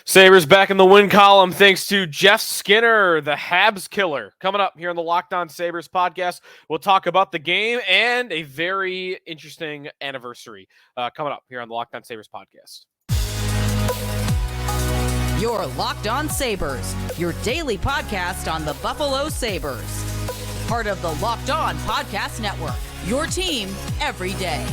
Sabres back in the win column thanks to Jeff Skinner, the Habs killer. Coming up here on the Locked On Sabres podcast, we'll talk about the game and a very interesting anniversary coming up here on the Locked On Sabres podcast. Your Locked On Sabres, your daily podcast on the Buffalo Sabres. Part of the Locked On Podcast Network, your team every day.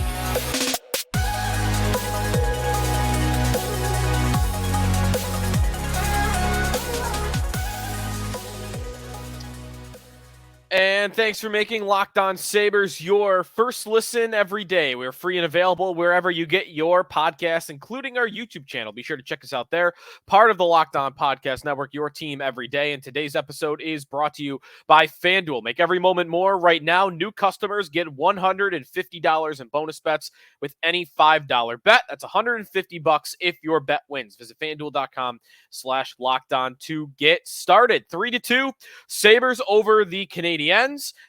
And thanks for making Locked On Sabres your first listen every day. We're free and available wherever you get your podcasts, including our YouTube channel. Be sure to check us out there. Part of the Locked On Podcast Network, your team every day. And today's episode is brought to you by FanDuel. Make every moment more. Right now, new customers get $150 in bonus bets with any $5 bet. That's $150 if your bet wins. Visit FanDuel.com/LockedOn to get started. 3-2, Sabres over the Canadiens.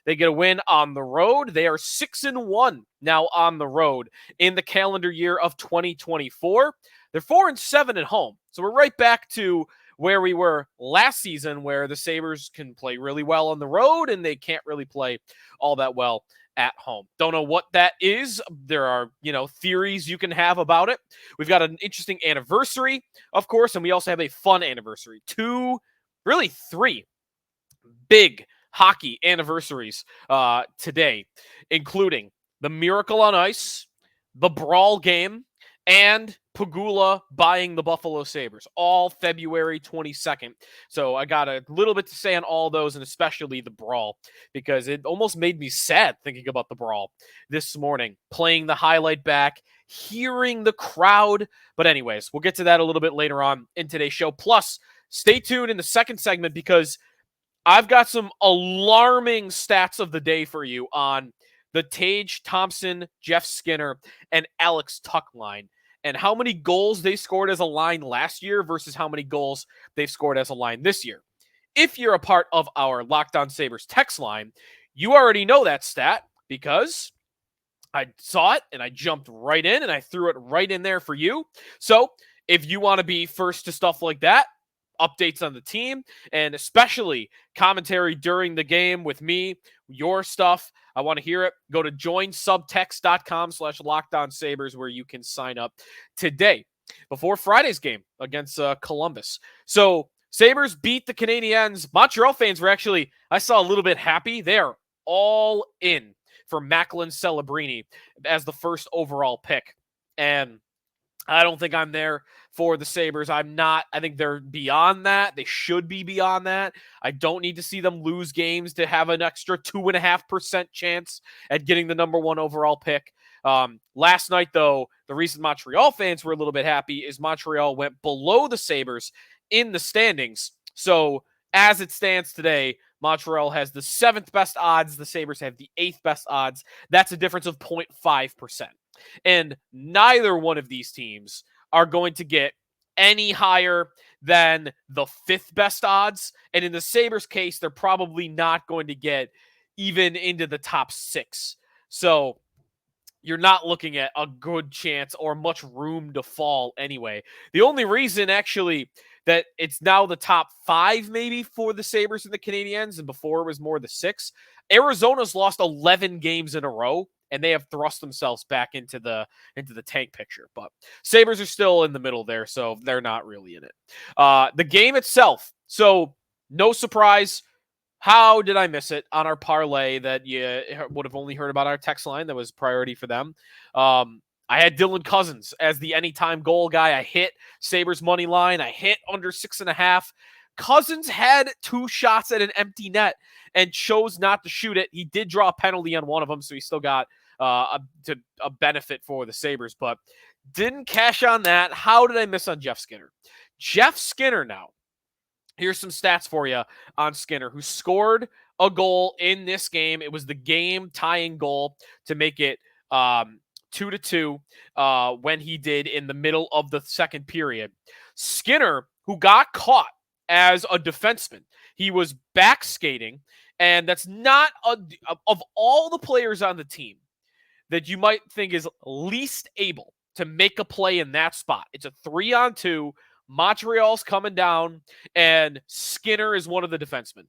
They get a win on the road. They are 6-1 now on the road in the calendar year of 2024. They're 4-7 at home. So we're right back to where we were last season, where the Sabres can play really well on the road and they can't really play all that well at home. Don't know what that is. There are, theories you can have about it. We've got an interesting anniversary, of course, and we also have a fun anniversary. 3 big hockey anniversaries today, including the Miracle on Ice, the Brawl game, and Pegula buying the Buffalo Sabres, all February 22nd. So I got a little bit to say on all those, and especially the Brawl, because it almost made me sad thinking about the Brawl this morning, playing the highlight back, hearing the crowd. But anyways, we'll get to that a little bit later on in today's show. Plus, stay tuned in the second segment because I've got some alarming stats of the day for you on the Tage Thompson, Jeff Skinner, and Alex Tuch line, and how many goals they scored as a line last year versus how many goals they've scored as a line this year. If you're a part of our Locked On Sabres text line, you already know that stat because I saw it and I jumped right in and I threw it right in there for you. So if you want to be first to stuff like that, updates on the team, and especially commentary during the game with me, your stuff, I want to hear it. Go to joinsubtext.com/LockedOnSabres where you can sign up today before Friday's game against Columbus. So Sabres beat the Canadiens. Montreal fans were actually, I saw a little bit happy. They are all in for Macklin Celebrini as the first overall pick. And I don't think I'm there for the Sabres. I'm not. I think they're beyond that. They should be beyond that. I don't need to see them lose games to have an extra 2.5% chance at getting the number one overall pick. Last night, though, the reason Montreal fans were a little bit happy is Montreal went below the Sabres in the standings. So as it stands today, Montreal has the 7th best odds. The Sabres have the 8th best odds. That's a difference of 0.5%. And neither one of these teams are going to get any higher than the 5th best odds. And in the Sabres case, they're probably not going to get even into the top 6. So you're not looking at a good chance or much room to fall anyway. The only reason actually that it's now the top 5 maybe for the Sabres and the Canadiens, and before it was more the 6, Arizona's lost 11 games in a row, and they have thrust themselves back into the tank picture. But Sabres are still in the middle there, so they're not really in it. The game itself, so no surprise. How did I miss it on our parlay that you would have only heard about our text line? That was priority for them. I had Dylan Cousins as the anytime goal guy. I hit Sabres money line. I hit under 6.5. Cousins had 2 shots at an empty net and chose not to shoot it. He did draw a penalty on one of them, so he still got a benefit for the Sabres, but didn't cash on that. How did I miss on Jeff Skinner? Jeff Skinner now. Here's some stats for you on Skinner, who scored a goal in this game. It was the game-tying goal to make it 2-2 when he did in the middle of the second period. Skinner, who got caught as a defenseman, he was back skating, and that's not of all the players on the team that you might think is least able to make a play in that spot. It's a 3-on-2 Montreal's coming down, and Skinner is one of the defensemen.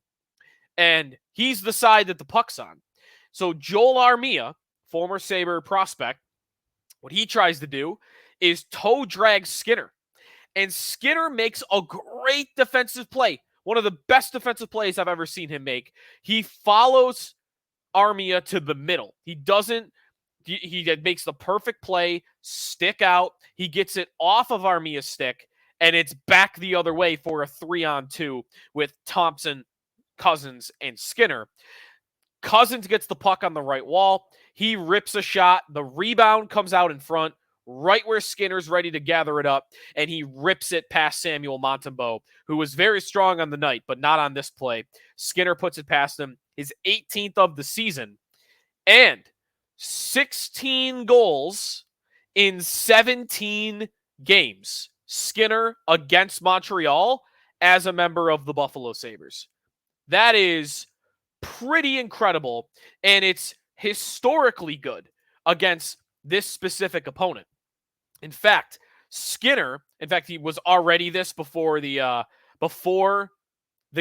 And he's the side that the puck's on. So Joel Armia, former Sabre prospect, what he tries to do is toe drag Skinner. And Skinner makes a great defensive play. One of the best defensive plays I've ever seen him make. He follows Armia to the middle. He makes the perfect play, stick out. He gets it off of Armia's stick, and it's back the other way for a 3-on-2 with Thompson, Cousins, and Skinner. Cousins gets the puck on the right wall. He rips a shot. The rebound comes out in front, right where Skinner's ready to gather it up, and he rips it past Samuel Montembeault, who was very strong on the night, but not on this play. Skinner puts it past him, his 18th of the season, and 16 goals in 17 games. Skinner against Montreal as a member of the Buffalo Sabres. That is pretty incredible, and it's historically good against this specific opponent. In fact, Skinner, he was already this before the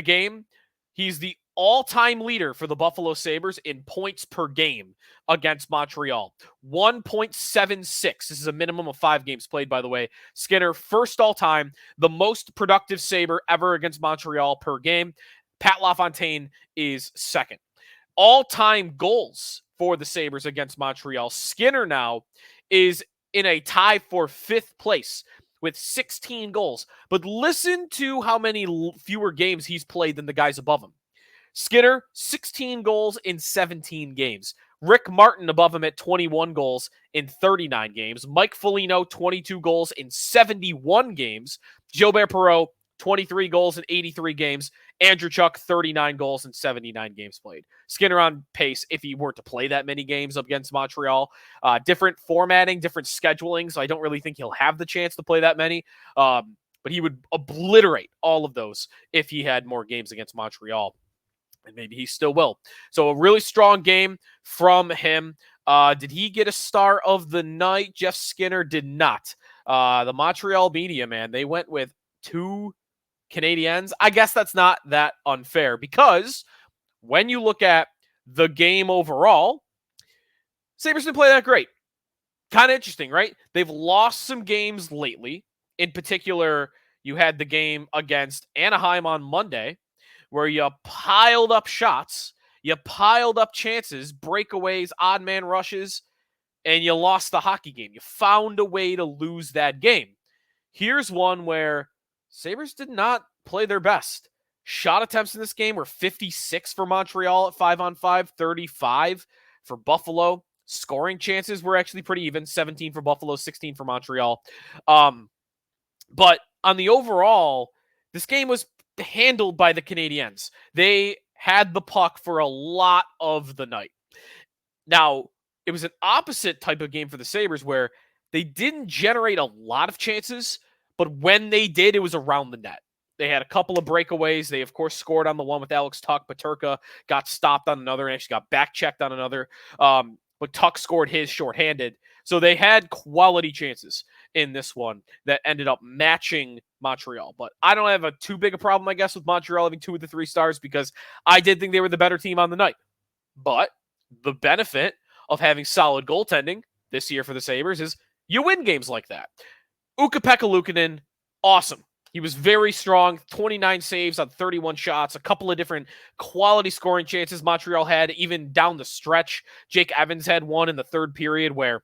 game. He's the all-time leader for the Buffalo Sabres in points per game against Montreal. 1.76. This is a minimum of 5 games played, by the way. Skinner, first all-time, the most productive Sabre ever against Montreal per game. Pat LaFontaine is second. All-time goals for the Sabres against Montreal. Skinner now is in a tie for 5th place with 16 goals. But listen to how many fewer games he's played than the guys above him. Skinner, 16 goals in 17 games. Rick Martin above him at 21 goals in 39 games. Mike Foligno, 22 goals in 71 games. Gilbert Perreault, 23 goals in 83 games. Andrew Chuck, 39 goals in 79 games played. Skinner on pace if he were to play that many games against Montreal. Different formatting, different scheduling, so I don't really think he'll have the chance to play that many. But he would obliterate all of those if he had more games against Montreal. And maybe he still will. So a really strong game from him. Did he get a star of the night? Jeff Skinner did not. The Montreal media, man, they went with 2 Canadiens. I guess that's not that unfair because when you look at the game overall, Sabres didn't play that great. Kind of interesting, right? They've lost some games lately. In particular, you had the game against Anaheim on Monday where you piled up shots, you piled up chances, breakaways, odd man rushes, and you lost the hockey game. You found a way to lose that game. Here's one where Sabres did not play their best. Shot attempts in this game were 56 for Montreal at 5-on-5, 35 for Buffalo. Scoring chances were actually pretty even, 17 for Buffalo, 16 for Montreal. But on the overall, this game was handled by the Canadiens. They had the puck for a lot of the night. Now, it was an opposite type of game for the Sabres where they didn't generate a lot of chances, but when they did, it was around the net. They had a couple of breakaways. They, of course, scored on the one with Alex Tuch, but Turka got stopped on another and actually got back-checked on another. But Tuch scored his shorthanded. So they had quality chances in this one that ended up matching Montreal. But I don't have too big a problem, I guess, with Montreal having 2 of the 3 stars because I did think they were the better team on the night. But the benefit of having solid goaltending this year for the Sabres is you win games like that. Ukko-Pekka Luukkonen, awesome. He was very strong, 29 saves on 31 shots, a couple of different quality scoring chances Montreal had, even down the stretch. Jake Evans had one in the third period where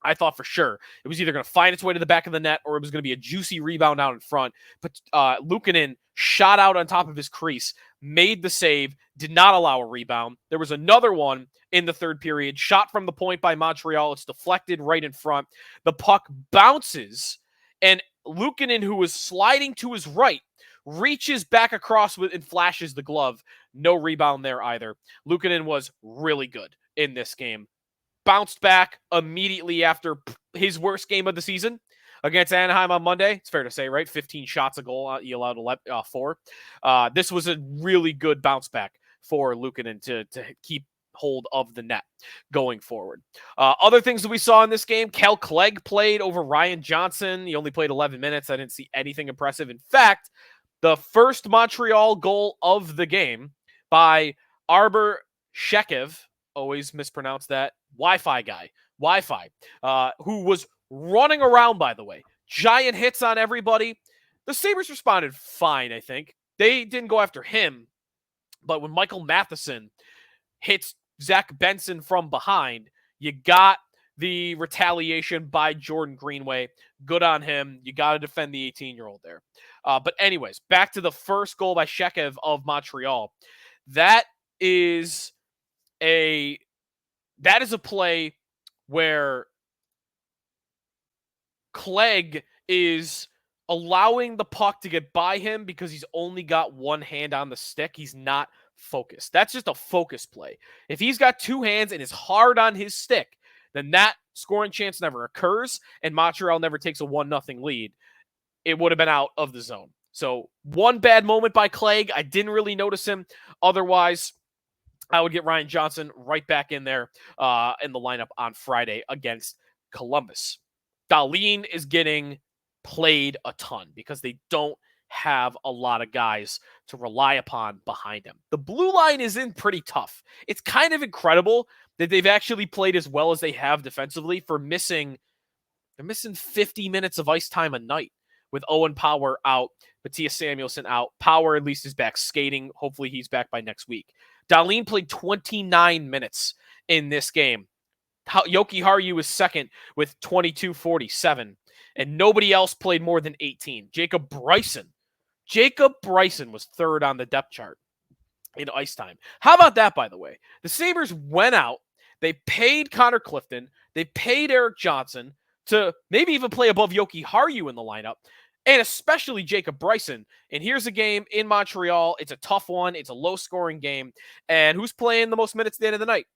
I thought for sure it was either going to find its way to the back of the net or it was going to be a juicy rebound out in front. But Luukkonen shot out on top of his crease, made the save, did not allow a rebound. There was another one in the third period, shot from the point by Montreal. It's deflected right in front. The puck bounces, and Luukkonen, who was sliding to his right, reaches back across and flashes the glove. No rebound there either. Luukkonen was really good in this game. Bounced back immediately after his worst game of the season against Anaheim on Monday. It's fair to say, right? 15 shots a goal. He allowed 4. This was a really good bounce back for Luukkonen to keep hold of the net going forward. Other things that we saw in this game, Cal Clegg played over Ryan Johnson. He only played 11 minutes. I didn't see anything impressive. In fact, the first Montreal goal of the game by Arbor Shekev, always mispronounce that, Wi-Fi guy, who was running around, by the way. Giant hits on everybody. The Sabres responded fine, I think. They didn't go after him, but when Michael Matheson hits Zach Benson from behind, you got the retaliation by Jordan Greenway. Good on him. You got to defend the 18-year-old there. But anyways, back to the first goal by Shekev of Montreal. That is a play where Clegg is allowing the puck to get by him because he's only got one hand on the stick. He's not focused. That's just a focus play. If he's got two hands and is hard on his stick, then that scoring chance never occurs and Montreal never takes a 1-0 lead. It would have been out of the zone. So one bad moment by Clegg. I didn't really notice him. Otherwise, I would get Ryan Johnson right back in there in the lineup on Friday against Columbus. Dahlin is getting played a ton because they don't have a lot of guys to rely upon behind him. The blue line is in pretty tough. It's kind of incredible that they've actually played as well as they have defensively for missing 50 minutes of ice time a night with Owen Power out, Matthias Samuelsson out. Power at least is back skating. Hopefully he's back by next week. Dahlin played 29 minutes in this game. Yoki Haru is second with 22:47, and nobody else played more than 18. Jacob Bryson was third on the depth chart in ice time. How about that, by the way? The Sabres went out. They paid Connor Clifton. They paid Eric Johnson to maybe even play above Yoki Haru in the lineup, and especially Jacob Bryson. And here's a game in Montreal. It's a tough one. It's a low-scoring game. And who's playing the most minutes at the end of the night?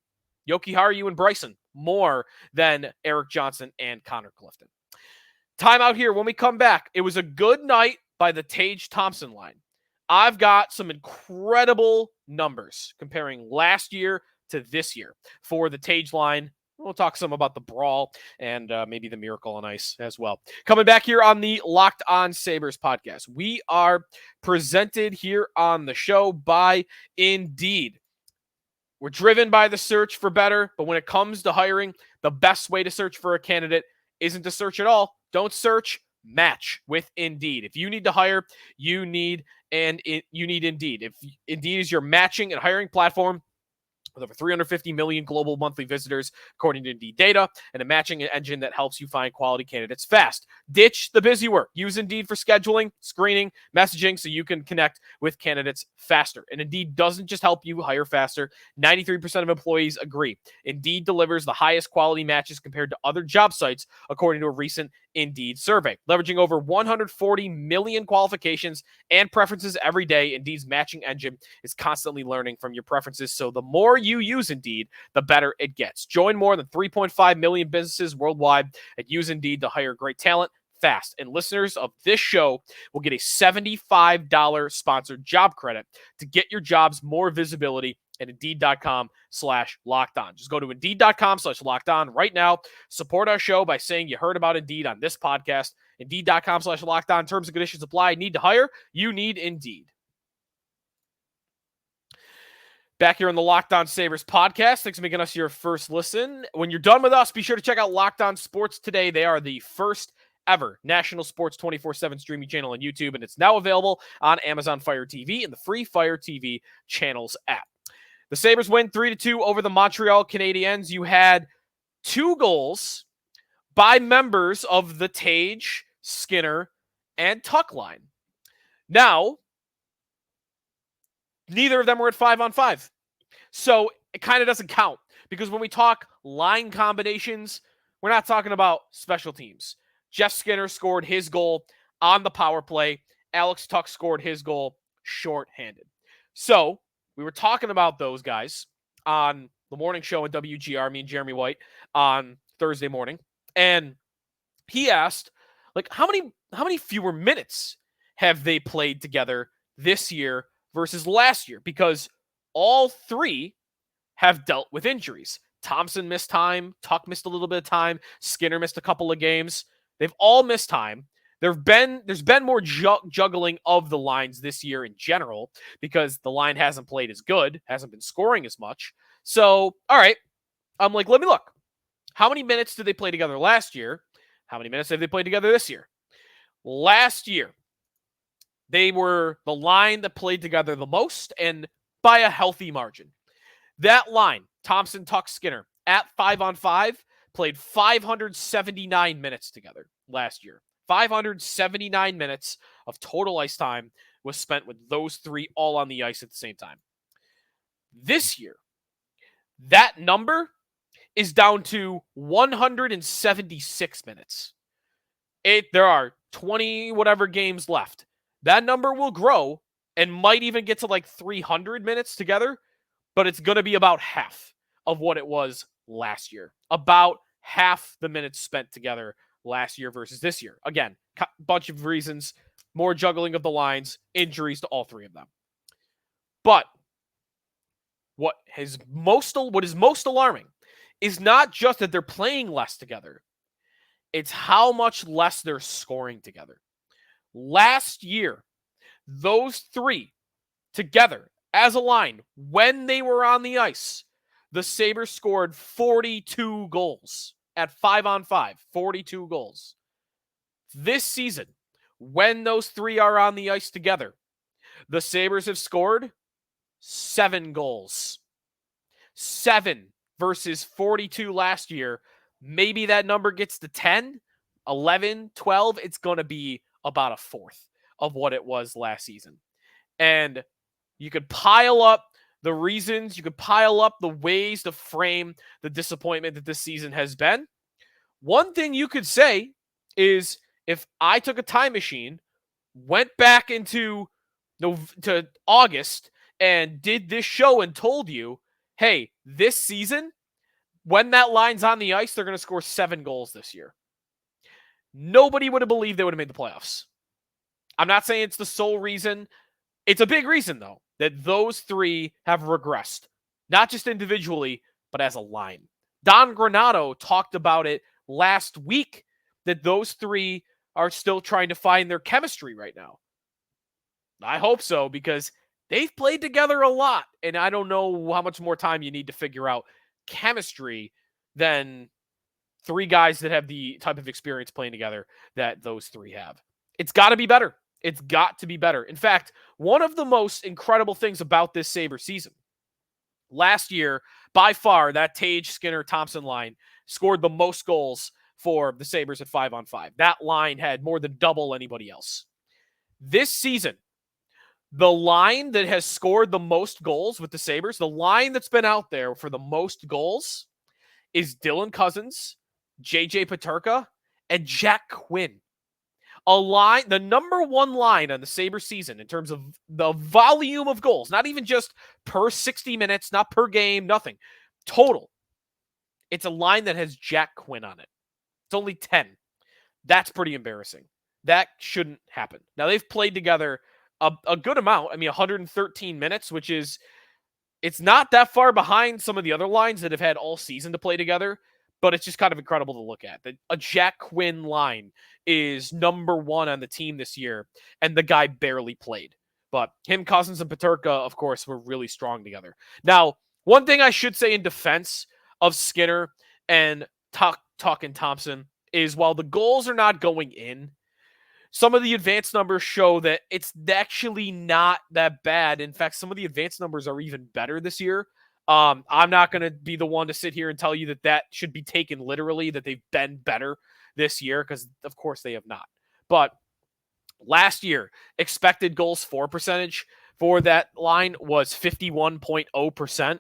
Yoki Haru and Bryson, more than Eric Johnson and Connor Clifton. Timeout here. When we come back, it was a good night by the Tage-Thompson line. I've got some incredible numbers comparing last year to this year for the Tage line. We'll talk some about the Brawl and maybe the Miracle on Ice as well. Coming back here on the Locked On Sabres podcast. We are presented here on the show by Indeed. We're driven by the search for better, but when it comes to hiring, the best way to search for a candidate isn't to search at all. Don't search, match with Indeed. If you need to hire, you need Indeed. If Indeed is your matching and hiring platform, with over 350 million global monthly visitors, according to Indeed data, and a matching engine that helps you find quality candidates fast. Ditch the busy work. Use Indeed for scheduling, screening, messaging, so you can connect with candidates faster. And Indeed doesn't just help you hire faster. 93% of employees agree. Indeed delivers the highest quality matches compared to other job sites, according to a recent Indeed survey. Leveraging over 140 million qualifications and preferences every day, Indeed's matching engine is constantly learning from your preferences, so the more you use Indeed, the better it gets. Join more than 3.5 million businesses worldwide and use Indeed to hire great talent fast. And listeners of this show will get a $75 sponsored job credit to get your jobs more visibility at Indeed.com/lockedon. Just go to Indeed.com/lockedon right now. Support our show by saying you heard about Indeed on this podcast. Indeed.com/lockedon. Terms and conditions apply. Need to hire? You need Indeed. Back here on the Locked On Sabres podcast. Thanks for making us your first listen. When you're done with us, be sure to check out Locked On Sports Today. They are the first ever national sports 24/7 streaming channel on YouTube, and it's now available on Amazon Fire TV and the free Fire TV channels app. The Sabres win 3-2 over the Montreal Canadiens. You had 2 goals by members of the Tage, Skinner, and Tuch line. Now, neither of them were at 5-on-5. So it kind of doesn't count because when we talk line combinations, we're not talking about special teams. Jeff Skinner scored his goal on the power play. Alex Tuch scored his goal shorthanded. So we were talking about those guys on the morning show at WGR, me and Jeremy White, on Thursday morning. And he asked, like, how many fewer minutes have they played together this year versus last year? Because all 3 have dealt with injuries. Thompson missed time. Tuch missed a little bit of time. Skinner missed a couple of games. They've all missed time. There's been more juggling of the lines this year in general because the line hasn't played as good, hasn't been scoring as much. So, all right, I'm like, let me look. How many minutes did they play together last year? How many minutes have they played together this year? Last year, they were the line that played together the most and by a healthy margin. That line, Thompson, Tuch, Skinner, at 5-on-5, played 579 minutes together last year. 579 minutes of total ice time was spent with those three all on the ice at the same time. This year, that number is down to 176 minutes. There are 20 whatever games left. That number will grow and might even get to like 300 minutes together, but it's going to be about half of what it was last year. About half the minutes spent together last year versus this year. Again, bunch of reasons, more juggling of the lines, injuries to all three of them. But what is most alarming is not just that they're playing less together. It's how much less they're scoring together. Last year, those three together as a line, when they were on the ice, the Sabres scored 42 goals at 5-on-5, 42 goals. This season, when those three are on the ice together, the Sabres have scored 7 goals. 7 versus 42 last year. Maybe that number gets to 10, 11, 12. It's going to be about a fourth of what it was last season. And you could pile up the reasons, you could pile up the ways to frame the disappointment that this season has been. One thing you could say is if I took a time machine, went back to August and did this show and told you, hey, this season, when that line's on the ice, they're going to score 7 goals this year. Nobody would have believed they would have made the playoffs. I'm not saying it's the sole reason. It's a big reason, though, that those three have regressed. Not just individually, but as a line. Don Granato talked about it last week, that those three are still trying to find their chemistry right now. I hope so, because they've played together a lot, and I don't know how much more time you need to figure out chemistry than three guys that have the type of experience playing together that those three have. It's got to be better. It's got to be better. In fact, one of the most incredible things about this Sabre season, last year, by far, that Tage, Skinner, Thompson line scored the most goals for the Sabres at 5-on-5. That line had more than double anybody else. This season, the line that has scored the most goals with the Sabres, the line that's been out there for the most goals is Dylan Cousins, JJ Peterka, and Jack Quinn. A line, the number one line on the Sabres season in terms of the volume of goals, not even just per 60 minutes, not per game, nothing. Total. It's a line that has Jack Quinn on it. It's only 10. That's pretty embarrassing. That shouldn't happen. Now, they've played together a good amount. I mean, 113 minutes, which is, it's not that far behind some of the other lines that have had all season to play together, but it's just kind of incredible to look at. A Jack Quinn line is number one on the team this year, and the guy barely played. But him, Cousins, and Peterka, of course, were really strong together. Now, one thing I should say in defense of Skinner and Tuch and Thompson is while the goals are not going in, some of the advanced numbers show that it's actually not that bad. In fact, some of the advanced numbers are even better this year. I'm not going to be the one to sit here and tell you that should be taken literally, that they've been better this year, because of course they have not. But last year, expected goals for percentage for that line was 51.0%.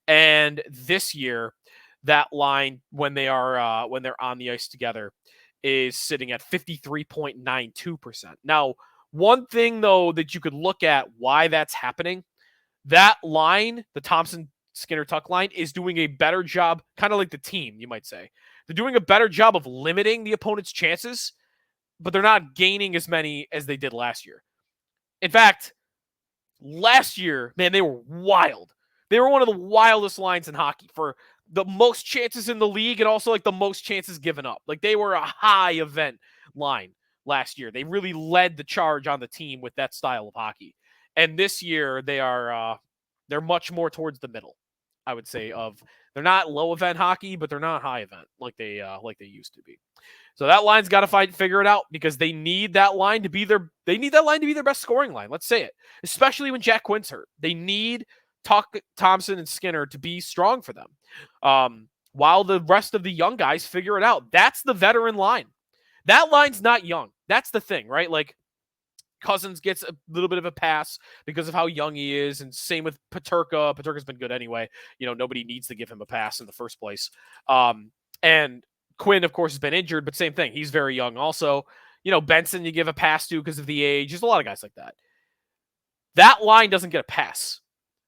And this year, that line, when they're on the ice together, is sitting at 53.92%. Now, one thing, though, that you could look at why that's happening, that line, the Thompson, Skinner, Tuch line, is doing a better job, kind of like the team, you might say. They're doing a better job of limiting the opponent's chances, but they're not gaining as many as they did last year. In fact, last year, man, they were wild. They were one of the wildest lines in hockey for the most chances in the league and also like the most chances given up. Like they were a high event line last year. They really led the charge on the team with that style of hockey. And this year they're much more towards the middle, I would say. They're not low event hockey, but they're not high event like they used to be. So that line's got to figure it out because they need that line to be their best scoring line. Let's say it, especially when Jack Quinn's hurt. They need Thompson and Skinner to be strong for them, while the rest of the young guys figure it out. That's the veteran line. That line's not young. That's the thing, right? Like Cousins gets a little bit of a pass because of how young he is, and same with Peterka. Peterka's been good anyway. Nobody needs to give him a pass in the first place. And Quinn, of course, has been injured, but same thing. He's very young also. Benson you give a pass to because of the age. There's a lot of guys like that. That line doesn't get a pass.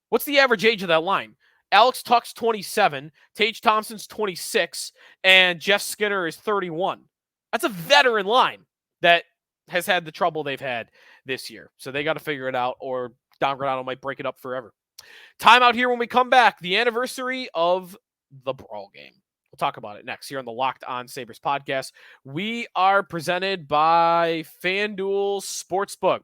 What's the average age of that line? Alex Tuch's 27, Tage Thompson's 26, and Jeff Skinner is 31. That's a veteran line that has had the trouble they've had this year. So they got to figure it out, or Don Granato might break it up forever. Time out here when we come back. The anniversary of the Brawl game. We'll talk about it next here on the Locked On Sabres podcast. We are presented by FanDuel Sportsbook.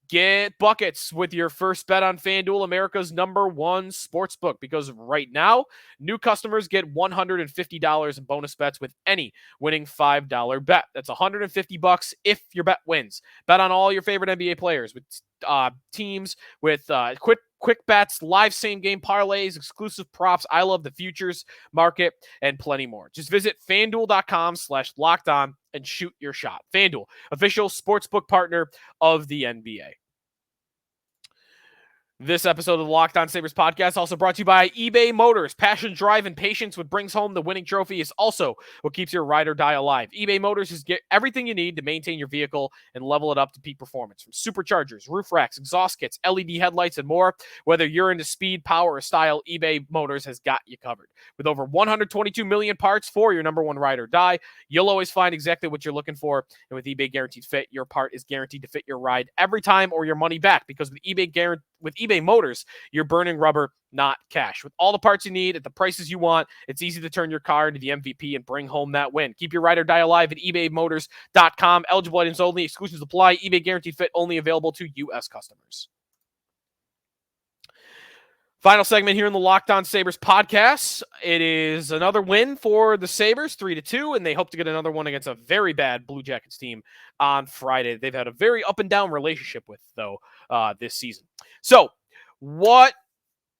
Get buckets with your first bet on FanDuel, America's #1 sportsbook, because right now, new customers get $150 in bonus bets with any winning $5 bet. That's $150 if your bet wins. Bet on all your favorite NBA players with teams, with quick bets, live same-game parlays, exclusive props. I love the futures market, and plenty more. Just visit FanDuel.com/lockedon and shoot your shot. FanDuel, official sportsbook partner of the NBA. This episode of the Locked On Sabres podcast also brought to you by eBay Motors. Passion, drive, and patience what brings home the winning trophy is also what keeps your ride or die alive. eBay Motors is get everything you need to maintain your vehicle and level it up to peak performance. From superchargers, roof racks, exhaust kits, LED headlights, and more. Whether you're into speed, power, or style, eBay Motors has got you covered. With over 122 million parts for your #1 ride or die, you'll always find exactly what you're looking for. And with eBay Guaranteed Fit, your part is guaranteed to fit your ride every time or your money back. Because with eBay Motors, you're burning rubber, not cash. With all the parts you need at the prices you want, it's easy to turn your car into the MVP and bring home that win. Keep your ride or die alive at ebaymotors.com. Eligible items only. Exclusions apply. eBay Guaranteed Fit only available to U.S. customers. Final segment here in the Locked On Sabres podcast. It is another win for the Sabres, 3-2, and they hope to get another one against a very bad Blue Jackets team on Friday. They've had a very up and down relationship with, though, this season. So, what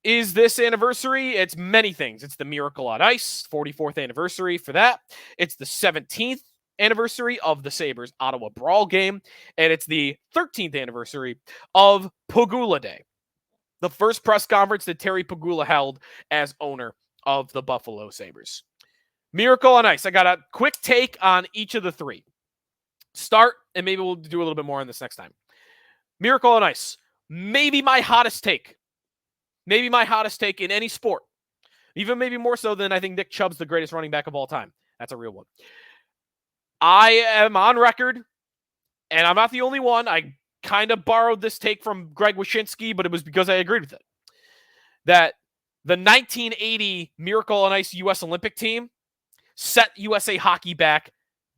is this anniversary? It's many things. It's the Miracle on Ice, 44th anniversary for that. It's the 17th anniversary of the Sabres Ottawa Brawl game, and it's the 13th anniversary of Pegula Day, the first press conference that Terry Pegula held as owner of the Buffalo Sabres. Miracle on Ice. I got a quick take on each of the three. Start, and maybe we'll do a little bit more on this next time. Miracle on Ice. Maybe my hottest take. Maybe my hottest take in any sport. Even maybe more so than I think Nick Chubb's the greatest running back of all time. That's a real one. I am on record, and I'm not the only one. I kind of borrowed this take from Greg Wyshynski, but it was because I agreed with it. That the 1980 Miracle on Ice U.S. Olympic team set USA hockey back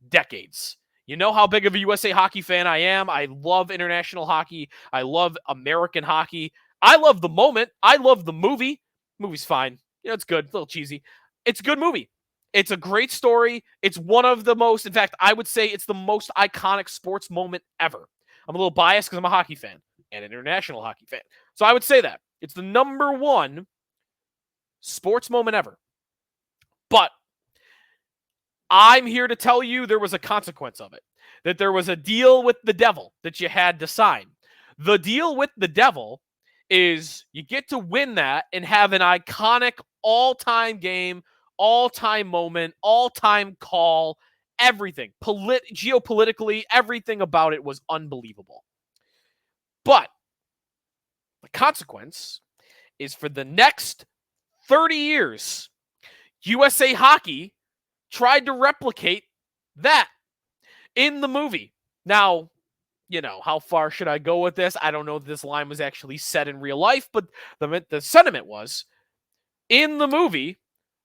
decades. You know how big of a USA hockey fan I am. I love international hockey. I love American hockey. I love the moment. I love the movie. Movie's fine. It's good. A little cheesy. It's a good movie. It's a great story. It's one of the most, in fact, I would say it's the most iconic sports moment ever. I'm a little biased because I'm a hockey fan and an international hockey fan. So I would say that. It's the #1 sports moment ever. But I'm here to tell you there was a consequence of it. That there was a deal with the devil that you had to sign. The deal with the devil is you get to win that and have an iconic all-time game, all-time moment, all-time call, everything. Geopolitically, everything about it was unbelievable. But the consequence is for the next 30 years, USA Hockey tried to replicate that in the movie. Now, how far should I go with this? I don't know if this line was actually said in real life, but the sentiment was in the movie,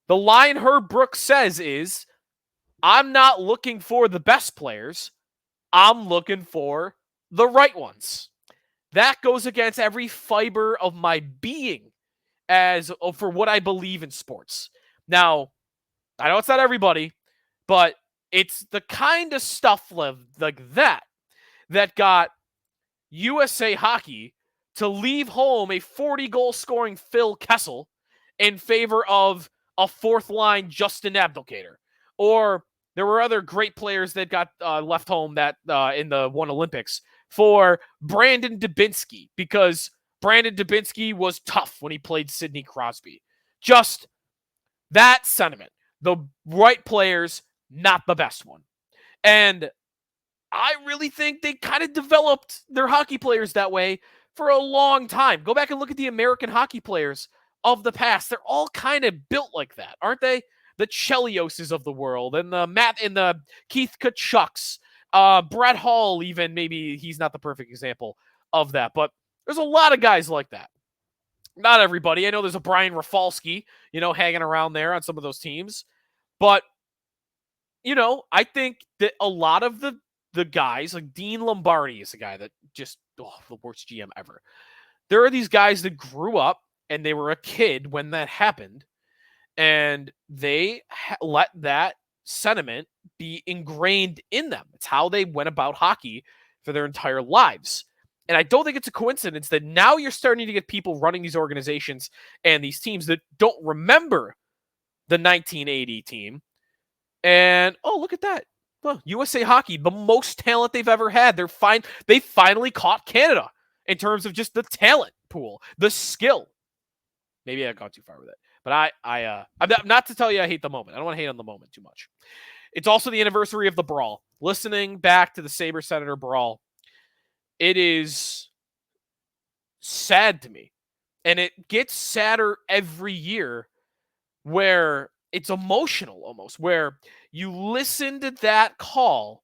the line Herb Brooks says is, I'm not looking for the best players. I'm looking for the right ones. That goes against every fiber of my being for what I believe in sports. Now, I know it's not everybody, but it's the kind of stuff like that got USA Hockey to leave home a 40-goal scoring Phil Kessel in favor of a fourth-line Justin Abdelkader. Or there were other great players that got left home that in the one Olympics for Brandon Dubinsky, because Brandon Dubinsky was tough when he played Sidney Crosby. Just that sentiment. The right players, not the best one. And I really think they kind of developed their hockey players that way for a long time. Go back and look at the American hockey players of the past. They're all kind of built like that, aren't they? The Chelioses of the world, and the Keith Kachucks, Brett Hall, even. Maybe he's not the perfect example of that, but there's a lot of guys like that. Not everybody. I know there's a Brian Rafalski, hanging around there on some of those teams. But, I think that a lot of the guys, like Dean Lombardi is a guy that just, the worst GM ever. There are these guys that grew up and they were a kid when that happened, and they let that sentiment be ingrained in them. It's how they went about hockey for their entire lives. And I don't think it's a coincidence that now you're starting to get people running these organizations and these teams that don't remember the 1980 team. And, look at that. Well, USA Hockey, the most talent they've ever had. They finally caught Canada in terms of just the talent pool, the skill. Maybe I got too far with it. But I'm not to tell you I hate the moment. I don't want to hate on the moment too much. It's also the anniversary of the Brawl. Listening back to the Sabres-Senator Brawl, it is sad to me. And it gets sadder every year, where it's emotional almost, where you listen to that call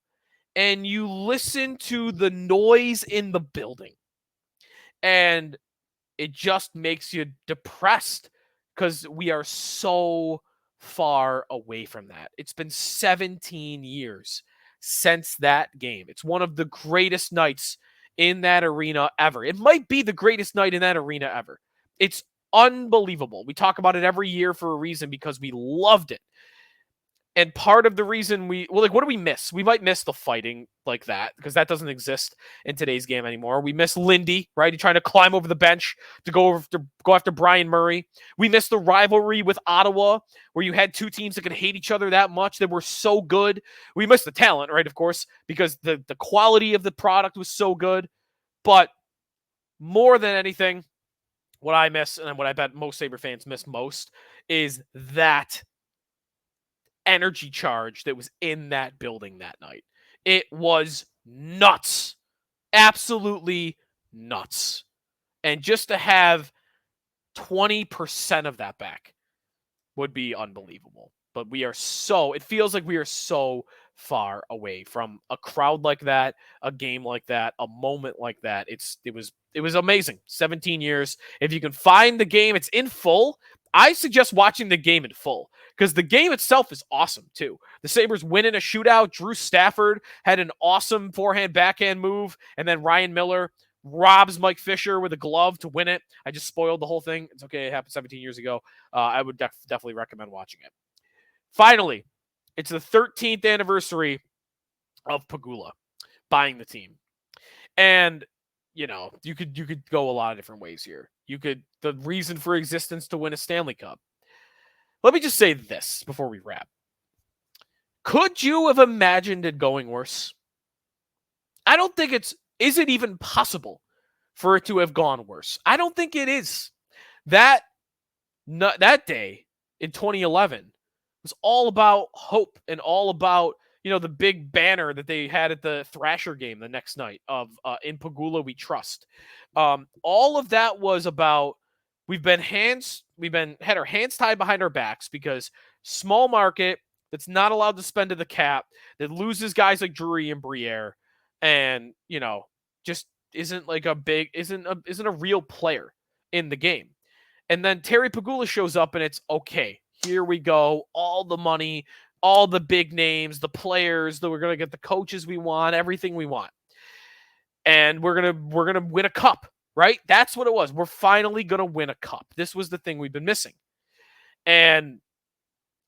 and you listen to the noise in the building. And it just makes you depressed, because we are so far away from that. It's been 17 years since that game. It's one of the greatest nights in that arena ever. It might be the greatest night in that arena ever. It's unbelievable. We talk about it every year for a reason, because we loved it. And part of the reason what do we miss? We might miss the fighting like that, because that doesn't exist in today's game anymore. We miss Lindy, right? He's trying to climb over the bench to go after Brian Murray. We miss the rivalry with Ottawa, where you had two teams that could hate each other that much, that were so good. We miss the talent, right? Of course, because the quality of the product was so good. But more than anything, what I miss, and what I bet most Sabre fans miss most, is that energy charge that was in that building that night. It was nuts. Absolutely nuts. And just to have 20% of that back would be unbelievable. But it feels like we are so far away from a crowd like that, a game like that, a moment like that. It was amazing. 17 years. If you can find the game, it's in full. I suggest watching the game in full, because the game itself is awesome too. The Sabres win in a shootout. Drew Stafford had an awesome forehand-backhand move, and then Ryan Miller robs Mike Fisher with a glove to win it. I just spoiled the whole thing. It's okay. It happened 17 years ago. I would definitely recommend watching it. Finally, it's the 13th anniversary of Pegula buying the team. And, you could go a lot of different ways here. The reason for existence to win a Stanley Cup. Let me just say this before we wrap. Could you have imagined it going worse? I don't think is it even possible for it to have gone worse? I don't think it is. That day in 2011 was all about hope, and all about, the big banner that they had at the Thrasher game the next night of In Pegula We Trust. All of that was about, we've had our hands tied behind our backs, because small market that's not allowed to spend to the cap, that loses guys like Drury and Briere, and just isn't a real player in the game. And then Terry Pegula shows up, and it's okay. Here we go. All the money, all the big names, the players, that we're going to get the coaches we want, everything we want. And we're going to win a cup, right? That's what it was. We're finally going to win a cup. This was the thing we've been missing. And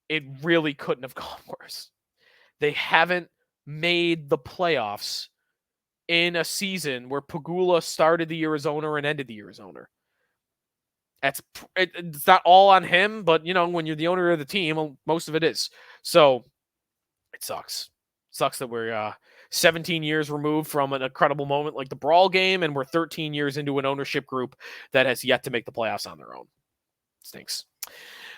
it really couldn't have gone worse. They haven't made the playoffs in a season where Pegula started the year as owner and ended the year as owner. It's not all on him, but, when you're the owner of the team, most of it is. So it sucks. Sucks that we're 17 years removed from an incredible moment like the Brawl game, and we're 13 years into an ownership group that has yet to make the playoffs on their own. Stinks.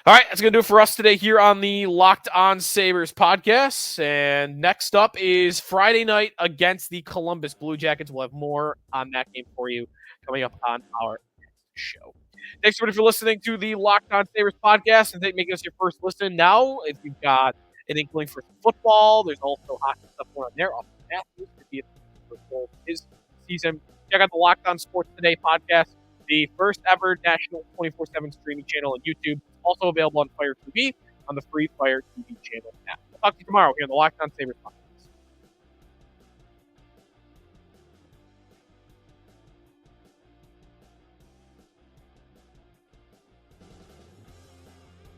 All right, that's going to do it for us today here on the Locked On Sabres podcast. And next up is Friday night against the Columbus Blue Jackets. We'll have more on that game for you coming up on our next show. Thanks, everybody, for listening to the Locked On Sabres podcast and making us your first listen. Now, if you've got an inkling for some football, there's also hockey stuff going on there. Austin Matthews could be the goal of his season. Check out the Locked On Sports Today podcast, the first ever national 24/7 streaming channel on YouTube. Also available on Fire TV on the free Fire TV channel now. We'll talk to you tomorrow here on the Locked On Sabres podcast.